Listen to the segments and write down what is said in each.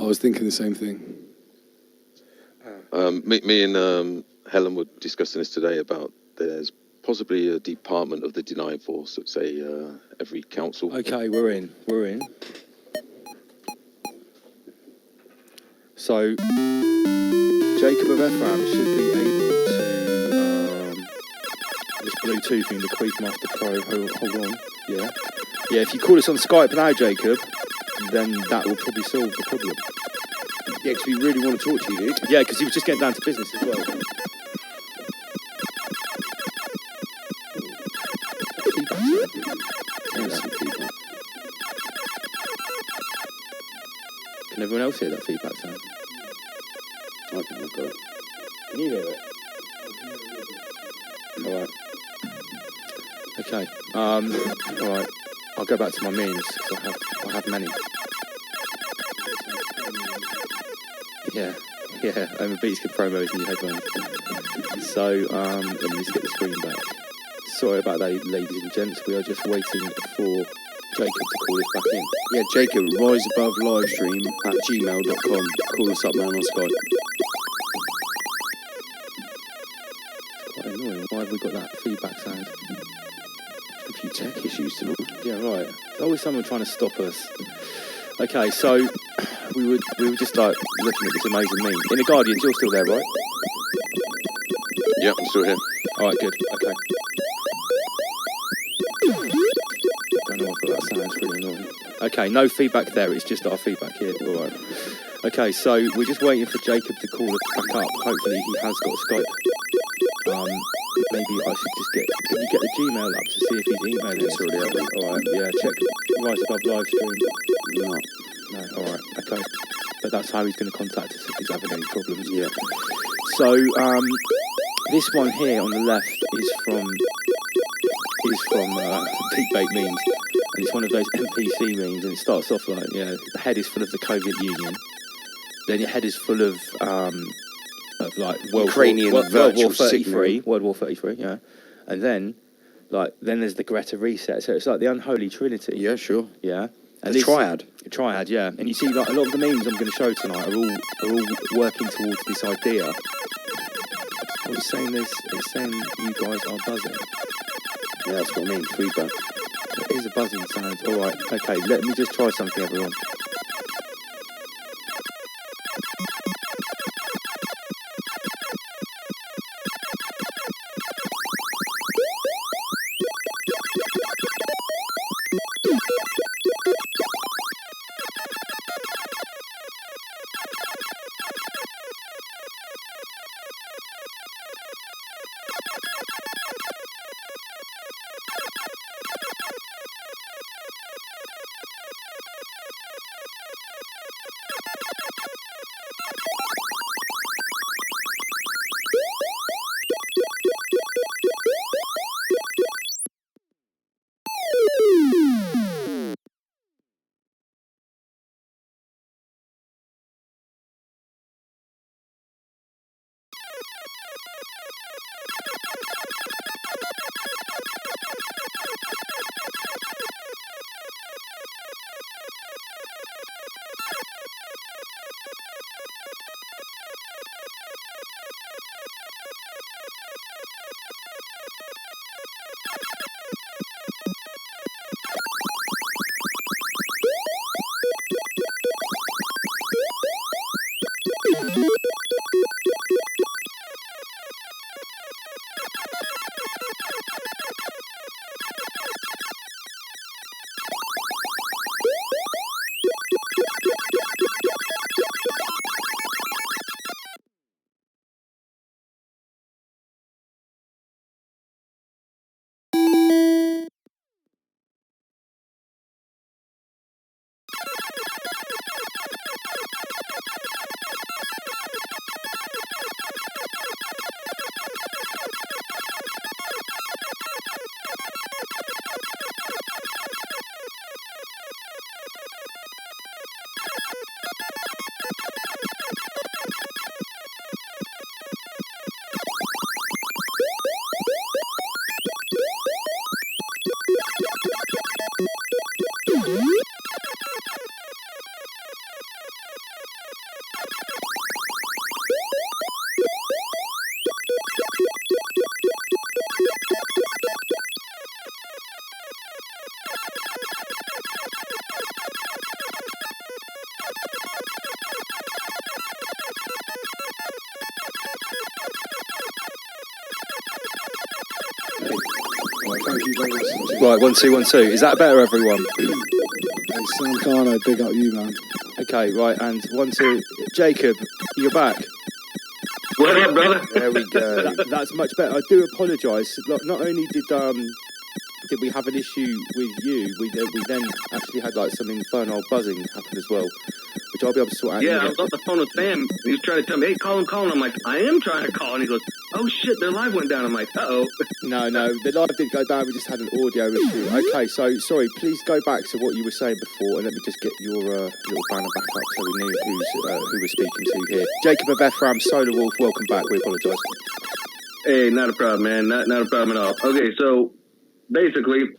was thinking the same thing. Me and Helen were discussing this today about there's possibly a department of the denying force at, say, every council. Okay, we're in. So, Jacob of Ephraim should be able to, this Bluetoothing the Queefmaster Pro, hold on, yeah. Yeah, if you call us on Skype now, Jacob, then that will probably solve the problem. Yeah, because we really want to talk to you, dude. Yeah, because he was just getting down to business as well. Can everyone else hear that feedback sound? I can, I've got it. Can you hear it? Alright. Okay. Alright. I'll go back to my means, because I have many. Yeah. Over Beats Kid promos and new headphones. So, let me just get the screen back. Sorry about that, ladies and gents. We are just waiting for Jacob to call us back in. Yeah, Jacob, riseabovelivestream@gmail.com. Call us up, man, on Skype. It's quite annoying. Why have we got that feedback sound? A few tech issues tonight. Yeah, right. There's always someone trying to stop us. Okay, so we were just like looking at this amazing meme. In the Guardians, you're still there, right? Yeah, I'm still here. All right, good. Okay. I don't know why that sounds really annoying. Okay, no feedback there. It's just our feedback here. All right. Okay, so we're just waiting for Jacob to call us back up. Hopefully, he has got Skype. Maybe I should just get. Can you get the Gmail up to see if he's emailing? It's already up there. All right. Yeah. Check Rise Above Livestream. No. No. All right. Okay. But that's how he's going to contact us if he's having any problems. Yeah. So this one here on the left is from Deep Bait Memes, and it's one of those NPC memes, and it starts off like, the head is full of the Soviet Union, then your head is full of like Ukrainian World virtual War 33, signal. World War 33, yeah, and then there's the Greta reset, so it's like the unholy trinity. Yeah, sure. Yeah. And The triad. The triad, yeah. And you see, like, a lot of the memes I'm going to show tonight are all working towards this idea. Oh, it's saying you guys are buzzing. Yeah, that's what I mean, feedback. It is a buzzing sound. All right, okay, let me just try something, everyone. Thank you very much. Right, 1 2 1 2. Is that better, everyone? Hey, Sam Carno, big up you, man. Okay, right, and 1 2. Jacob, you're back. What up, brother? There we go. That's much better. I do apologise. Not only did we have an issue with you, we then actually had like some infernal buzzing happen as well, which I'll be able to sort out. Yeah, I was on the phone with Sam. He was trying to tell me, hey, call him. I'm like, I am trying to call. And he goes, oh, shit, their live went down. I'm like, uh-oh. No, the live didn't go down. We just had an audio issue. Okay, so, sorry, please go back to what you were saying before, and let me just get your little banner back up so we knew who we're speaking to here. Jacob of Ephraim, Solar Wolf, welcome back. We apologise. Hey, not a problem, man. Not a problem at all. Okay, so basically,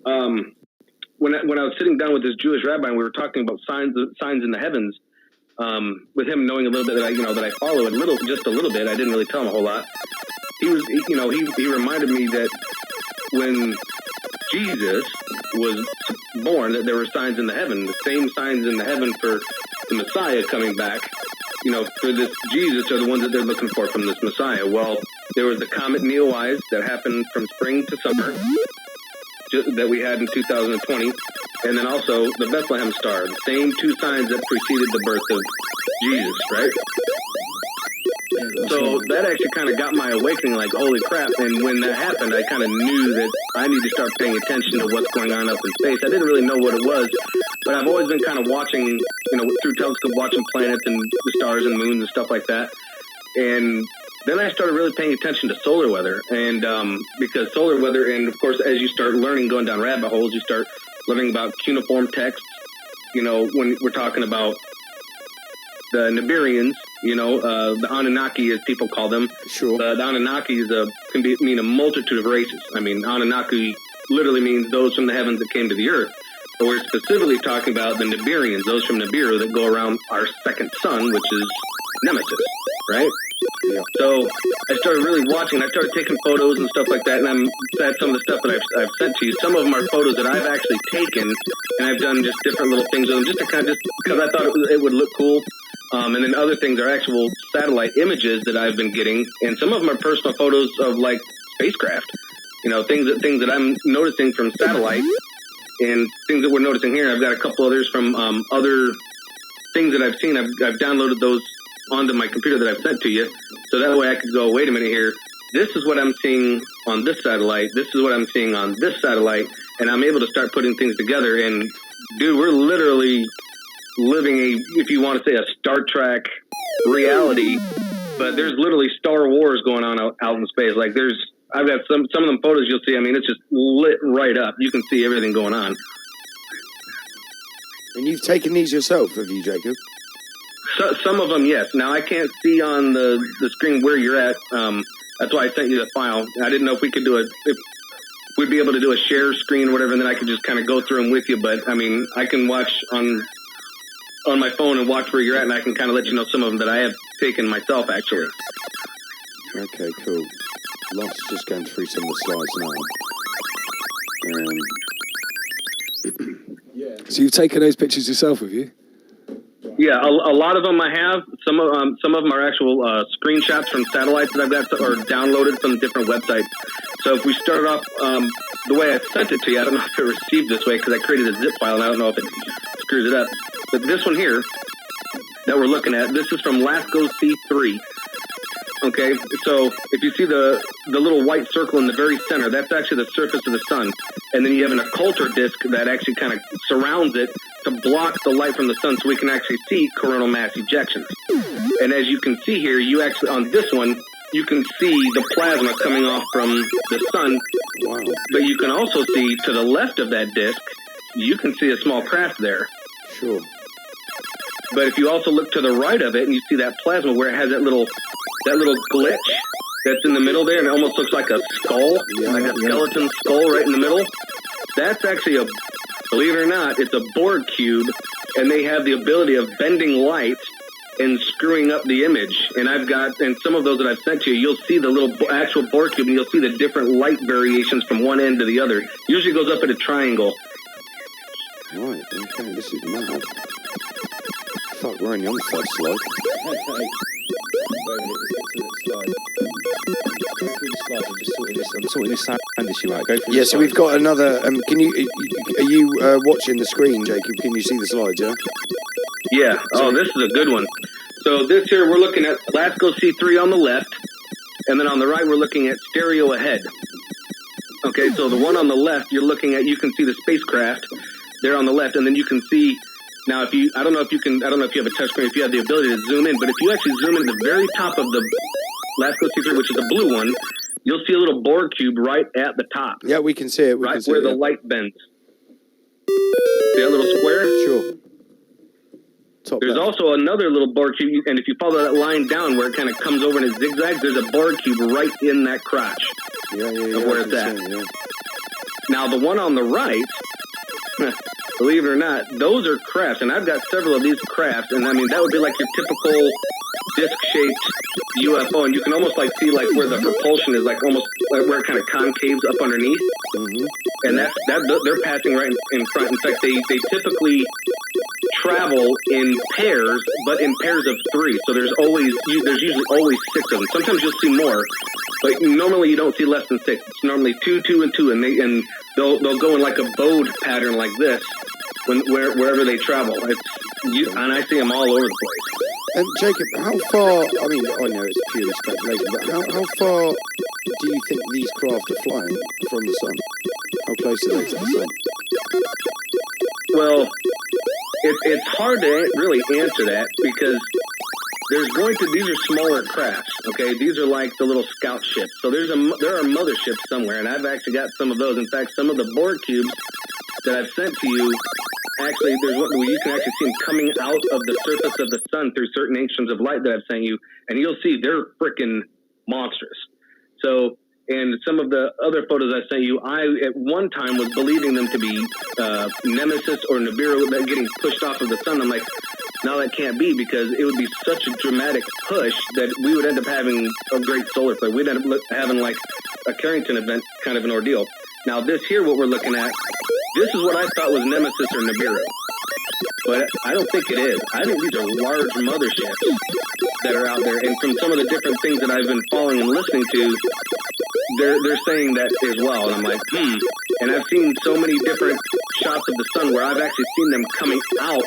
when I was sitting down with this Jewish rabbi and we were talking about signs in the heavens, with him knowing a little bit that I follow just a little bit, I didn't really tell him a whole lot. He reminded me that when Jesus was born, that there were signs in the heaven, the same signs in the heaven for the Messiah coming back. For this Jesus are the ones that they're looking for from this Messiah. Well, there was the comet Neowise that happened from spring to summer that we had in 2020, and then also the Bethlehem star, the same two signs that preceded the birth of Jesus, right? So that actually kind of got my awakening, like, holy crap. And when that happened, I kind of knew that I need to start paying attention to what's going on up in space. I didn't really know what it was, but I've always been kind of watching, through telescope, watching planets and the stars and moons and stuff like that. And then I started really paying attention to solar weather. And because solar weather, and of course, as you start learning, going down rabbit holes, you start learning about cuneiform texts. When we're talking about the Nibirians, the Anunnaki, as people call them. Sure. The Anunnaki can mean a multitude of races. I mean, Anunnaki literally means those from the heavens that came to the earth. But we're specifically talking about the Nibirians, those from Nibiru that go around our second sun, which is Nemesis, right? Yeah. So I started really watching. I started taking photos and stuff like that, and that's some of the stuff that I've sent to you. Some of them are photos that I've actually taken, and I've done just different little things with them, just because I thought it would look cool. And then other things are actual satellite images that I've been getting, and some of them are personal photos of like spacecraft. Things that I'm noticing from satellite, and things that we're noticing here. I've got a couple others from other things that I've seen. I've downloaded those onto my computer that I've sent to you, so that way I could go, wait a minute here. This is what I'm seeing on this satellite. This is what I'm seeing on this satellite, and I'm able to start putting things together. And dude, we're literally living if you want to say, a Star Trek reality, but there's literally Star Wars going on out in space. Like I've got some of them photos you'll see. I mean, it's just lit right up. You can see everything going on. And you've taken these yourself, have you, Jacob? So, some of them, yes. Now I can't see on the screen where you're at. That's why I sent you the file. I didn't know if we could if we'd be able to do a share screen or whatever, and then I could just kind of go through them with you. But I mean, I can watch on my phone and watch where you're at, and I can kind of let you know some of them that I have taken myself, actually. Okay, cool. Lots just going through some of the slides now. So you've taken those pictures yourself, have you? Yeah, a lot of them I have. Some of them are actual screenshots from satellites that I've got or downloaded from different websites. So if we start off the way I sent it to you, I don't know if it received this way because I created a zip file and I don't know if it screws it up. But this one here that we're looking at, this is from LASCO C3. Okay, so if you see the little white circle in the very center, that's actually the surface of the sun. And then you have an occulter disk that actually kind of surrounds it to block the light from the sun so we can actually see coronal mass ejections. And as you can see here, you actually, on this one, you can see the plasma coming off from the sun. Wow. But you can also see to the left of that disk, you can see a small craft there. Sure. But if you also look to the right of it and you see that plasma where it has that little glitch that's in the middle there, and it almost looks like a skull, like a skeleton skull right in the middle, that's actually believe it or not, it's a Borg cube, and they have the ability of bending light and screwing up the image. And some of those that I've sent to you, you'll see the little actual Borg cube, and you'll see the different light variations from one end to the other. Usually goes up at a triangle. Right, okay, this is mad. Fuck, we're only on the first slide. Wait a minute, let's get to the next slide. Go through the slides. I'm sorting this sound issue out. Go through Yeah, the so we've slides. got another. Can you? Are you watching the screen, Jacob? Can you see the slides? Yeah. Yeah. Oh, this is a good one. So this here, we're looking at LASCO C3 on the left, and then on the right, we're looking at stereo ahead. Okay, so the one on the left, you're looking at, you can see the spacecraft there on the left, and then you can see, now if you, I don't know if you have a touchscreen, if you have the ability to zoom in, but if you actually zoom in at the very top of the LASCO C3, which is the blue one, you'll see a little Borg cube right at the top, Yeah, we can see it. We right can see where it, the yeah. light bends. See that little square? Sure. Top There's left. also another little Borg cube, and if you follow that line down where it kind of comes over and it zigzags, there's a Borg cube right in that crotch. Yeah. of I where can it's at. see it, yeah. Now, the one on the right, believe it or not, those are crafts, and I've got several of these crafts, and I mean, that would be like your typical disc-shaped UFO, and you can almost like see like where the propulsion is, like almost like where it kind of concaves up underneath, and that they're passing right in front. In fact, they typically travel in pairs, but in pairs of 3. So there's usually always 6 of them. Sometimes you'll see more, but normally you don't see less than 6. It's normally 2, 2, and 2, and they'll go in like a bowed pattern like this wherever they travel. And I see them all over the place. And Jacob, how far? I mean, I know it's purely speculation, but how far do you think these craft are flying from the sun? How close are they to the sun? Well, it's hard to really answer that because these are smaller crafts, okay? These are like the little scout ships. So there are motherships somewhere, and I've actually got some of those. In fact, some of the Borg cubes that I've sent to you, actually, there's one where you can actually see them coming out of the surface of the sun through certain angstroms of light that I've sent you, and you'll see they're freaking monstrous. So, and some of the other photos I sent you, I at one time was believing them to be Nemesis or Nibiru that getting pushed off of the sun. I'm like, no, that can't be, because it would be such a dramatic push that we would end up having a great solar flare. We'd end up having like a Carrington event kind of an ordeal. Now this here, what we're looking at, this is what I thought was Nemesis or Nibiru, but I don't think it is. I think these are large motherships that are out there, and from some of the different things that I've been following and listening to, they're saying that as well, and I'm like, And I've seen so many different shots of the sun where I've actually seen them coming out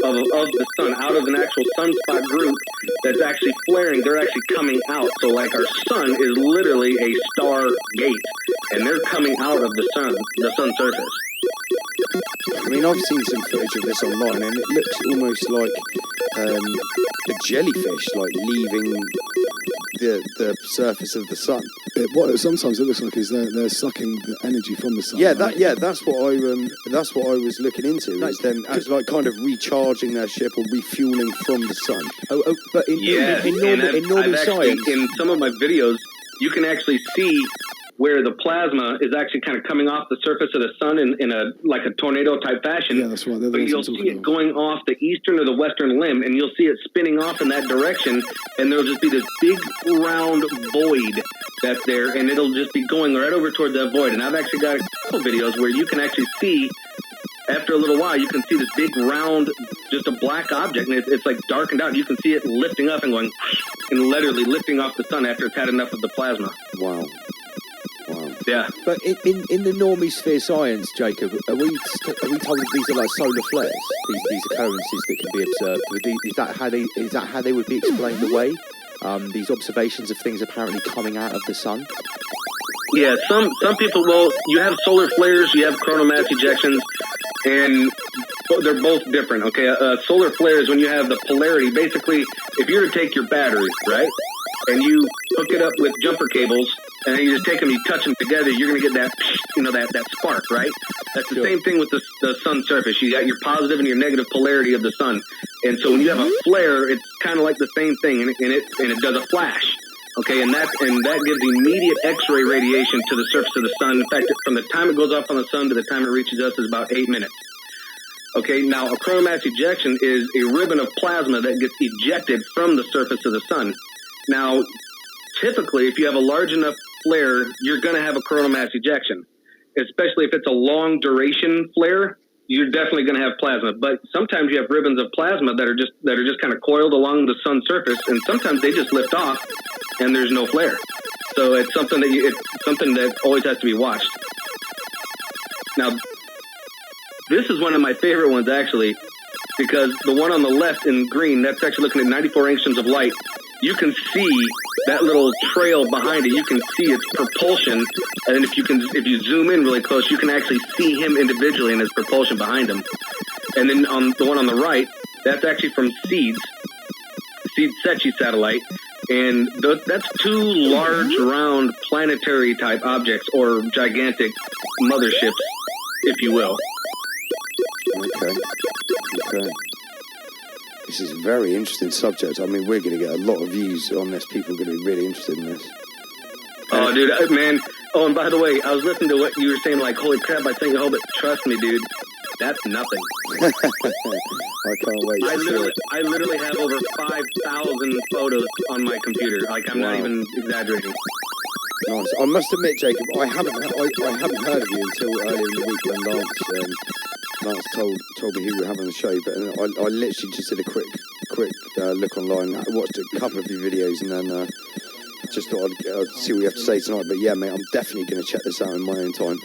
of the sun, out of an actual sunspot group that's actually flaring. They're actually coming out. So like our sun is literally a star gate, and they're coming out of the sun surface. I mean, I've seen some footage of this online, and it looks almost like a jellyfish, like leaving the surface of the sun. What sometimes it looks like is they're sucking the energy from the sun. Yeah, right? that's what I was looking into. Is them as like kind of recharging their ship or refueling from the sun. But in normal I've science, actually, in some of my videos, you can actually see where the plasma is actually kind of coming off the surface of the sun in a like a tornado type fashion. Yeah, that's right. They're the But ones you'll I'm see talking it about. going off the eastern or the western limb, and you'll see it spinning off in that direction, and there'll just be this big round void that's there, and it'll just be going right over toward that void. And I've actually got a couple videos where you can actually see, after a little while, you can see this big round, just a black object, and it's like darkened out. You can see it lifting up and going, and literally lifting off the sun after it's had enough of the plasma. Wow. Yeah. but in the normosphere science, Jacob, are we told that these are like solar flares? These occurrences that can be observed. Is that how they would be explained away? These observations of things apparently coming out of the sun. Yeah, some people, well, you have solar flares, you have coronal mass ejections, and they're both different, okay? Solar flare is when you have the polarity. Basically, if you were to take your battery, right, and you hook it up with jumper cables, and then you just take them, you touch them together, you're going to get that, that spark, right? That's the same thing with the sun surface. You got your positive and your negative polarity of the sun. And so when you have a flare, it's kind of like the same thing, and it does a flash. Okay, and that gives immediate X-ray radiation to the surface of the sun. In fact, from the time it goes off on the sun to the time it reaches us is about 8 minutes. Okay, now a coronal mass ejection is a ribbon of plasma that gets ejected from the surface of the sun. Now, typically, if you have a large enough flare, you're going to have a coronal mass ejection, especially if it's a long duration flare. you're definitely going to have plasma. But sometimes you have ribbons of plasma that are just kind of coiled along the sun's surface, and sometimes they just lift off, and there's no flare. So it's something that always has to be watched. Now, this is one of my favorite ones actually, because the one on the left in green, that's actually looking at 94 angstroms of light. You can see that little trail behind it. You can see its propulsion, and if you zoom in really close, you can actually see him individually and his propulsion behind him. And then on the one on the right, that's actually from SEEDS Secchi satellite, and that's two large, round, planetary type objects, or gigantic motherships, if you will. Okay. This is a very interesting subject. I mean, we're going to get a lot of views on this. People are going to be really interested in this. Oh, dude, man. Oh, and by the way, I was listening to what you were saying, like, holy crap, I think, but trust me, dude, that's nothing. I can't wait. I literally have over 5,000 photos on my computer. Like, I'm not even exaggerating. Nice. I must admit, Jacob, I hadn't heard of you until earlier in the week when Lance told me who we were having the show, but I literally just did a quick look online. I watched a couple of your videos, and then just thought I'd see what you have to say tonight. But yeah, mate, I'm definitely going to check this out in my own time.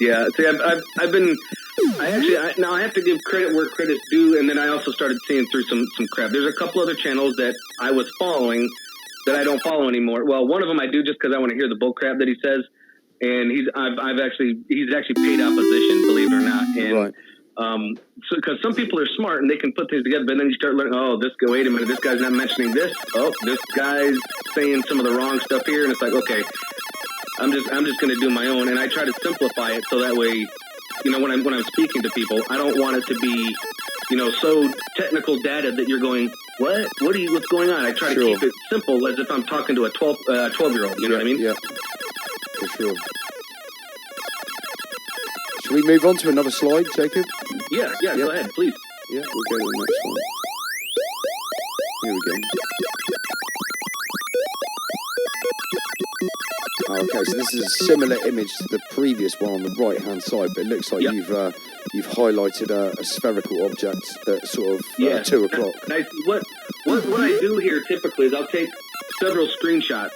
Yeah, see, now I have to give credit where credit's due, and then I also started seeing through some crap. There's a couple other channels that I was following that I don't follow anymore. Well, one of them I do just because I want to hear the bull crap that he says, and he's actually paid opposition, believe it or not. And Right. So because some people are smart and they can put things together, but then you start learning, wait a minute, this guy's not mentioning this. Oh, this guy's saying some of the wrong stuff here, and it's like, okay, I'm just going to do my own, and I try to simplify it so that way, when I'm speaking to people, I don't want it to be, so technical data that you're going, what's going on? I try to keep it simple, as if I'm talking to a 12-year-old. You know what I mean? Yeah, for sure. Shall we move on to another slide, Jacob? Yeah. Go ahead, please. Yeah, we'll go to the next one. Here we go. Okay, so this is a similar image to the previous one on the right-hand side, but it looks like you've highlighted a spherical object at sort of 2 o'clock. What I do here typically is I'll take several screenshots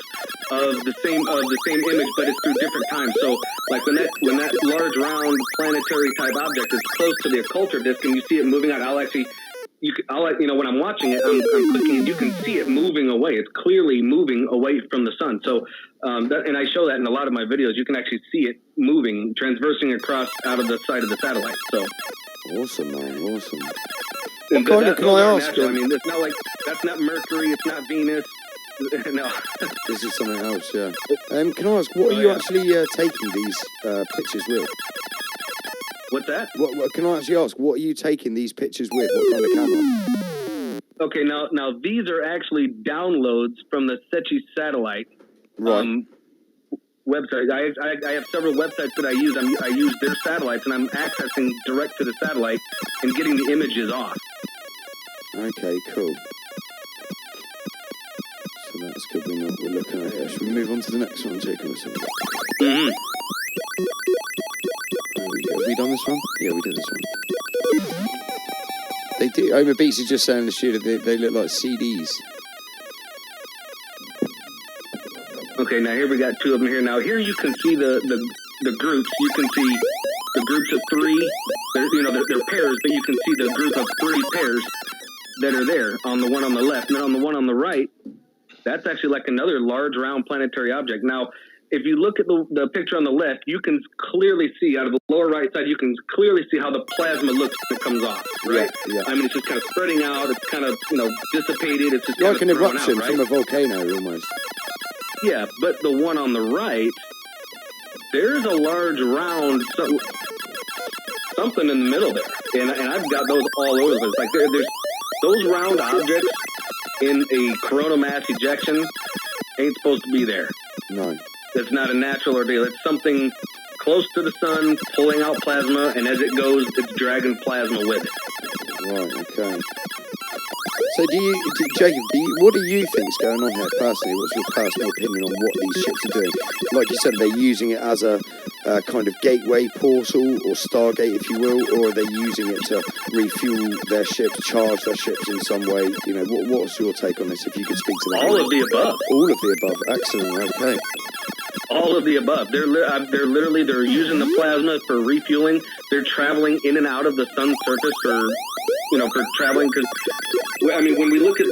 of the same image, but it's through different times. So, like when that large round planetary type object is close to the occulter disk, and you see it moving out, when I'm watching it, I'm clicking, and you can see it moving away. It's clearly moving away from the sun. So, and I show that in a lot of my videos. You can actually see it moving, transversing across out of the side of the satellite. So, awesome, man, awesome. And can I ask? Natural. I mean, it's not like that's not Mercury. It's not Venus. No. This is something else. Yeah. Can I ask, what are you actually taking these pictures with? What's that? What can I actually ask? What are you taking these pictures with? What kind of camera? Okay, now these are actually downloads from the Secchi satellite website. I have several websites that I use. I use their satellites, and I'm accessing direct to the satellite and getting the images off. Okay, cool. So that's good. We're looking at here. Should we move on to the next one, Jacob? Mm-hmm. Have we done this one? Yeah, we did this one. They do. Omar Beats is just saying in the studio they look like CDs. Okay, now here we got 2 of them here. Now here you can see the groups. You can see the groups of 3. They're pairs, but you can see the group of 3 pairs that are there on the one on the left. And then on the one on the right, that's actually like another large round planetary object. Now, if you look at the picture on the left, you can clearly see out of the lower right side, you can clearly see how the plasma looks when it comes off, right? Yeah. I mean, it's just kind of spreading out. It's kind of, dissipated. It's just like kind an of thrown eruption out, right? from a volcano, almost. Yeah, but the one on the right, there's a large round something in the middle there, and I've got those all over the place. Like there's those round objects in a coronal mass ejection ain't supposed to be there. No. It's not a natural ordeal. It's something close to the sun, pulling out plasma, and as it goes, it's dragging plasma with it. Right, okay. So Jacob, what do you think's going on here personally? What's your personal opinion on what these ships are doing? Like you said, they're using it as a kind of gateway portal or Stargate, if you will, or are they using it to refuel their ships, charge their ships in some way? You know, what's your take on this? If you could speak to that. All of the above. All of the above. Excellent. Okay. All of the above. They're using the plasma for refueling. They're traveling in and out of the sun's surface for traveling. Because when we look at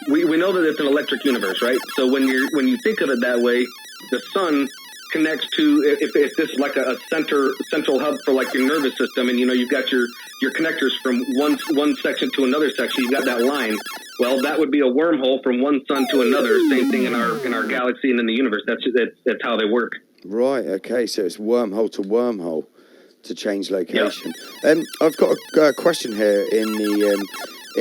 we know that it's an electric universe, right? So when you think of it that way, the sun connects to, if this is like a central hub for like your nervous system, and you've got your connectors from one section to another section. You've got that line. Well, that would be a wormhole from one sun to another. Same thing in our galaxy and in the universe. That's how they work. Right. Okay. So it's wormhole to wormhole to change location. Yep. I've got a question here in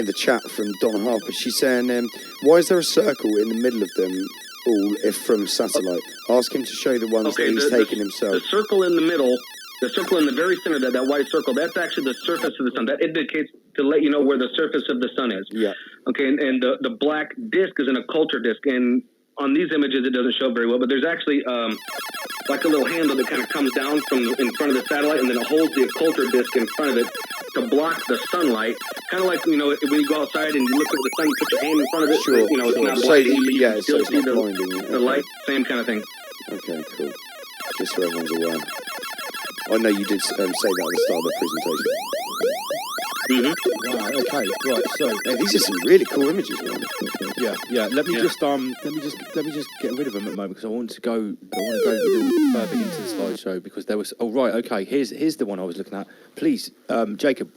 the chat from Donna Harper. She's saying, why is there a circle in the middle of them all if from satellite? Ask him to show the ones that he's taken himself. The circle in the middle, the circle in the very center, that white circle, that's actually the surface of the sun. That indicates to let you know where the surface of the sun is. Yeah. Okay, and the black disk is an occulter disk, and on these images it doesn't show very well, but there's actually like a little handle that kind of comes down from in front of the satellite, and then it holds the occulter disk in front of it to block the sunlight. Kind of like, when you go outside and you look at the sun, you put your hand in front of it, sure, it's not blinding, but you can still see the light, same kind of thing. Okay, cool. Just so everyone's aware. I know you did say that at the start of the presentation. Mm-hmm. Right. Okay. Right. So these are some really cool images, man. Yeah. Let me just get rid of them at the moment because I want to go a little further into the slideshow because there was. Oh right. Okay. Here's the one I was looking at. Please, Jacob.